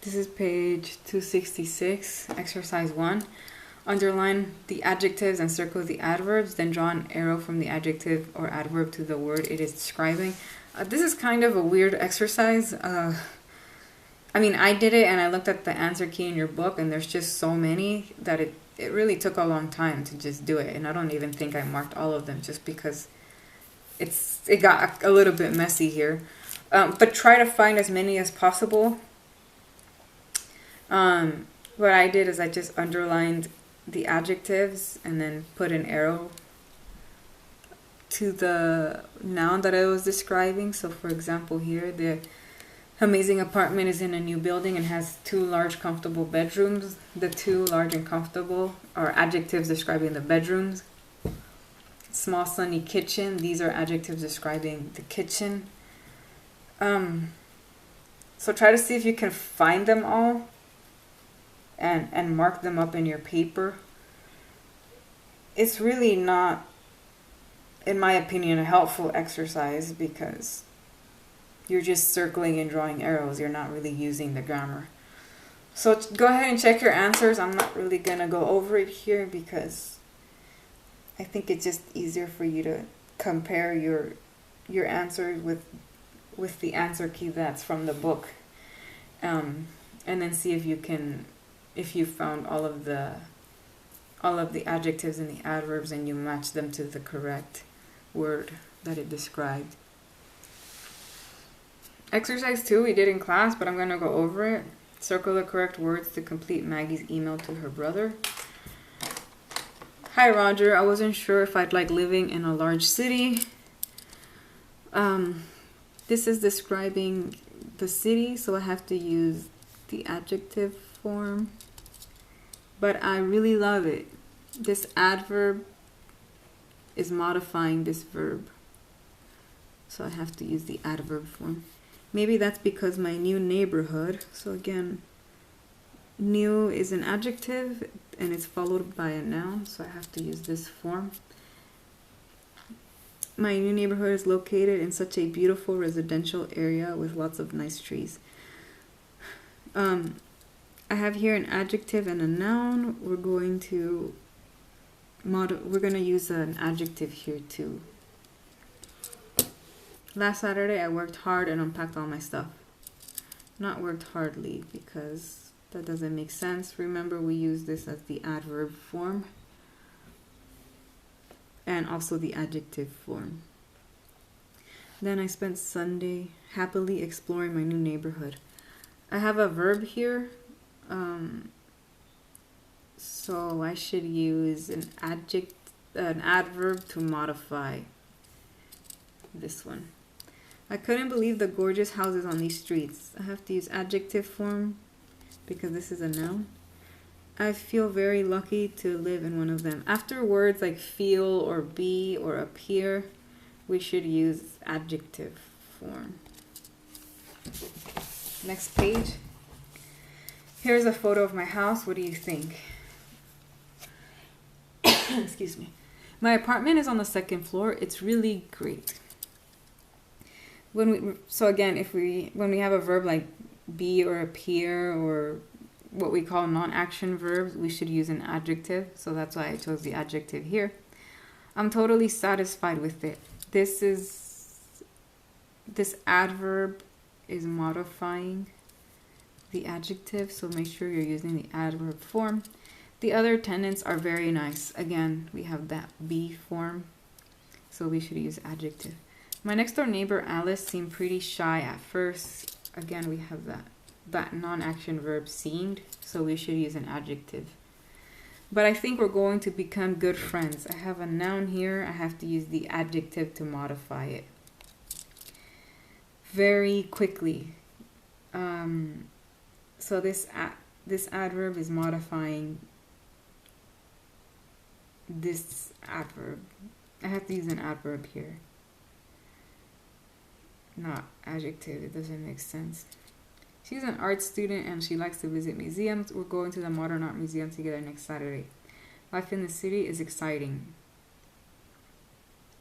This is page 266, exercise 1. Underline the adjectives and circle the adverbs, then draw an arrow from the adjective or adverb to the word it is describing. This is kind of a weird exercise. I mean, I did it and I looked at the answer key in your book, and there's just so many that it really took a long time to just do it. And I don't even think I marked all of them just because it got a little bit messy here. But try to find as many as possible. What I did is I just underlined the adjectives and then put an arrow to the noun that I was describing. So for example here, the amazing apartment is in a new building and has 2 large comfortable bedrooms. The 2 large and comfortable are adjectives describing the bedrooms. Small sunny kitchen, these are adjectives describing the kitchen. So try to see if you can find them all and mark them up in your paper. It's really not, in my opinion, a helpful exercise because you're just circling and drawing arrows. You're not really using the grammar. So go ahead and check your answers. I'm not really going to go over it here because I think it's just easier for you to compare your answers with the answer key that's from the book. And then see if you found all of the adjectives and the adverbs and you match them to the correct word that it described. Exercise 2 we did in class, but I'm going to go over it. Circle the correct words to complete Maggie's email to her brother. Hi Roger, I wasn't sure if I'd like living in a large city. This is describing the city, so I have to use the adjective form. But I really love it. This adverb is modifying this verb, so I have to use the adverb form. Maybe that's because my new neighborhood, so again, new is an adjective and it's followed by a noun, so I have to use this form. My new neighborhood is located in such a beautiful residential area with lots of nice trees. I have here an adjective and a noun. We're going to use an adjective here too. Last Saturday I worked hard and unpacked all my stuff. Not worked hardly because that doesn't make sense. Remember, we use this as the adverb form and also the adjective form. Then I spent Sunday happily exploring my new neighborhood. I have a verb here. So I should use an adverb to modify this one. I couldn't believe the gorgeous houses on these streets. I have to use adjective form because this is a noun. I feel very lucky to live in one of them. After words like feel or be or appear, we should use adjective form. Next page. Here's a photo of my house. What do you think? Excuse me. My apartment is on the 2nd floor. It's really great. When we have a verb like be or appear or what we call non-action verbs, we should use an adjective. So that's why I chose the adjective here. I'm totally satisfied with it. This adverb is modifying the adjective, so make sure you're using the adverb form. The other tenants are very nice. Again, we have that be form, so we should use adjective. My next door neighbor Alice seemed pretty shy at first. Again, we have that non-action verb seemed, so we should use an adjective. But I think we're going to become good friends. I have a noun here. I have to use the adjective to modify it. Very quickly. So this adverb is modifying this adverb. I have to use an adverb here. Not adjective. It doesn't make sense. She's an art student and she likes to visit museums. We're going to the Modern Art Museum together next Saturday. Life in the city is exciting.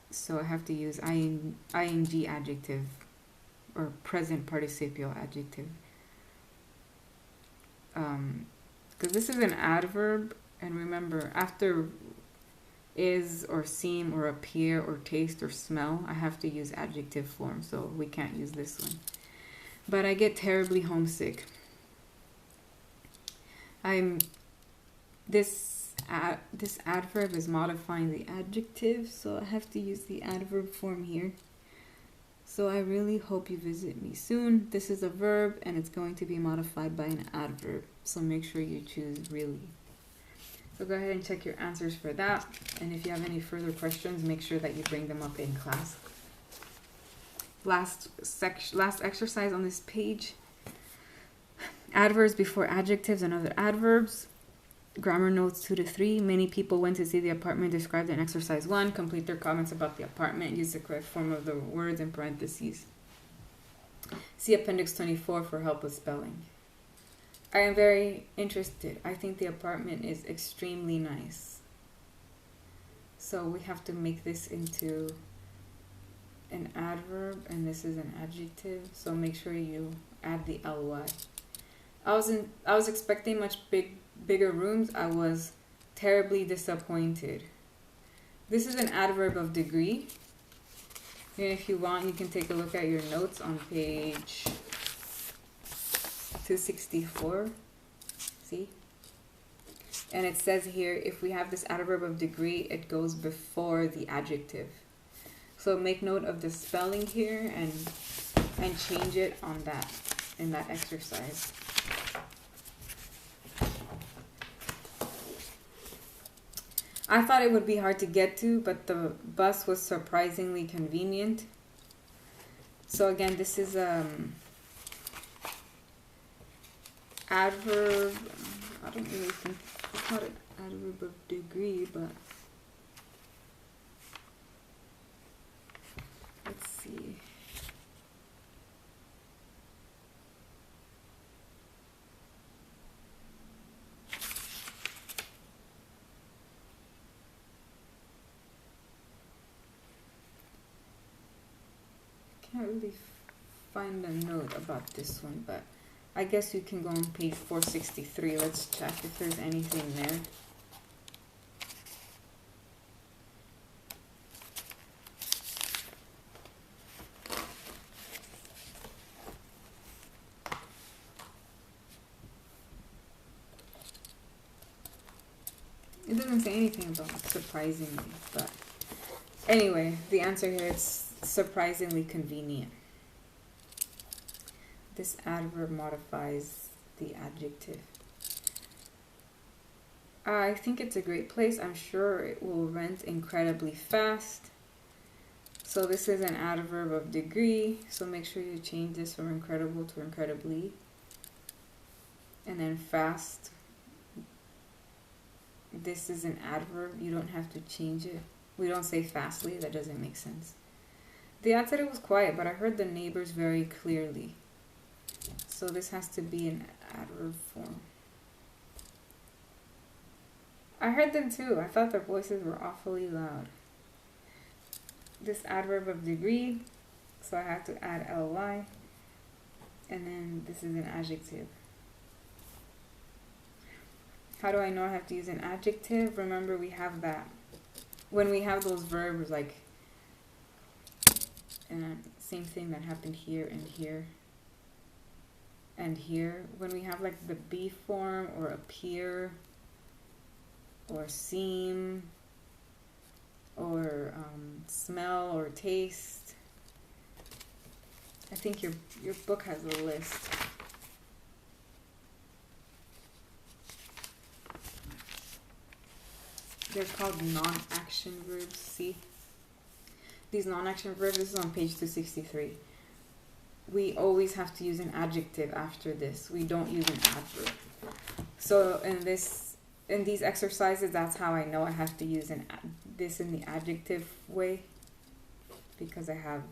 So I have to use ing adjective or present participial adjective. because this is an adverb, and remember, after is or seem or appear or taste or smell, I have to use adjective form, so we can't use this one. But I get terribly homesick. This adverb is modifying the adjective, so I have to use the adverb form here. So I really hope you visit me soon. This is a verb and it's going to be modified by an adverb, so make sure you choose really. So go ahead and check your answers for that, and if you have any further questions, make sure that you bring them up in class. Last exercise on this page. Adverbs before adjectives and other adverbs. Grammar notes 2 to 3. Many people went to see the apartment described in exercise 1. Complete their comments about the apartment. Use the correct form of the words in parentheses. See Appendix 24 for help with spelling. I am very interested. I think the apartment is extremely nice. So we have to make this into an adverb, and this is an adjective. So make sure you add the ly. I was expecting much bigger rooms. I was terribly disappointed. This is an adverb of degree. And if you want, you can take a look at your notes on page 264. See? And it says here, if we have this adverb of degree, it goes before the adjective. So make note of the spelling here and change it on that in that exercise. I thought it would be hard to get to, but the bus was surprisingly convenient. So again, this is adverb. I don't really think it's not an adverb of degree, but let's see. Can't really find a note about this one, but I guess you can go on page 463. Let's check if there's anything there. It doesn't say anything about surprisingly, but anyway, the answer here is surprisingly convenient. This adverb modifies the adjective. I think it's a great place. I'm sure it will rent incredibly fast. So this is an adverb of degree. So make sure you change this from incredible to incredibly. And then fast. This is an adverb. You don't have to change it. We don't say fastly. That doesn't make sense. The outside was quiet, but I heard the neighbors very clearly. So this has to be an adverb form. I heard them too. I thought their voices were awfully loud. This adverb of degree, so I have to add ly. And then this is an adjective. How do I know I have to use an adjective? Remember, we have that. When we have those verbs like, and same thing that happened here and here and here. When we have like the be form or appear or seem or smell or taste. I think your book has a list. They're called non-action verbs. See? These non-action verbs, this is on page 263. We always have to use an adjective after this. We don't use an adverb. So in these exercises, that's how I know I have to use this in the adjective way, because I have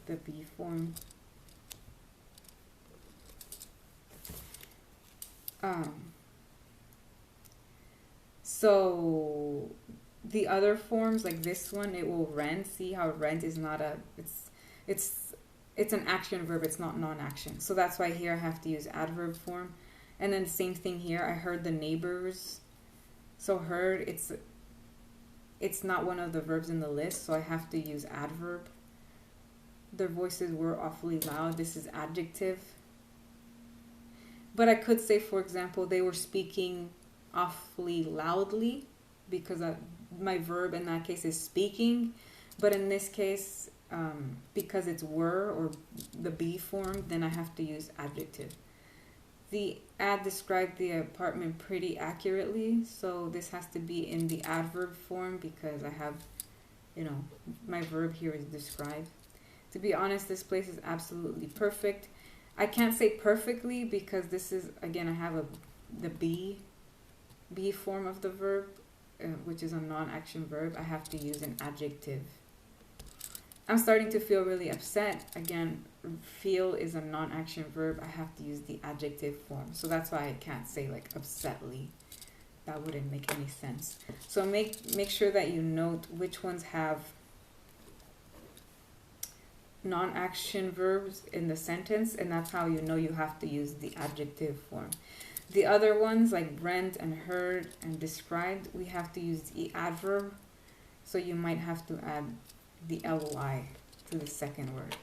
the be form. So the other forms, like this one, it will rent. See how rent is not it's an action verb, it's not non-action. So that's why here I have to use adverb form. And then same thing here. I heard the neighbors. So heard, it's not one of the verbs in the list, so I have to use adverb. Their voices were awfully loud. This is adjective. But I could say, for example, they were speaking awfully loudly, because my verb in that case is speaking. But in this case, because it's were or the be form, then I have to use adjective. The ad described the apartment pretty accurately, so this has to be in the adverb form because I have, my verb here is describe. To be honest, this place is absolutely perfect. I can't say perfectly because this is, again, I have the be form of the verb, which is a non-action verb. I have to use an adjective. I'm starting to feel really upset. Again, feel is a non-action verb. I have to use the adjective form. So that's why I can't say like upsetly. That wouldn't make any sense. So make sure that you note which ones have non-action verbs in the sentence, and that's how you know you have to use the adjective form. The other ones like rent and heard and described, we have to use the adverb. So you might have to add the ly to the second word.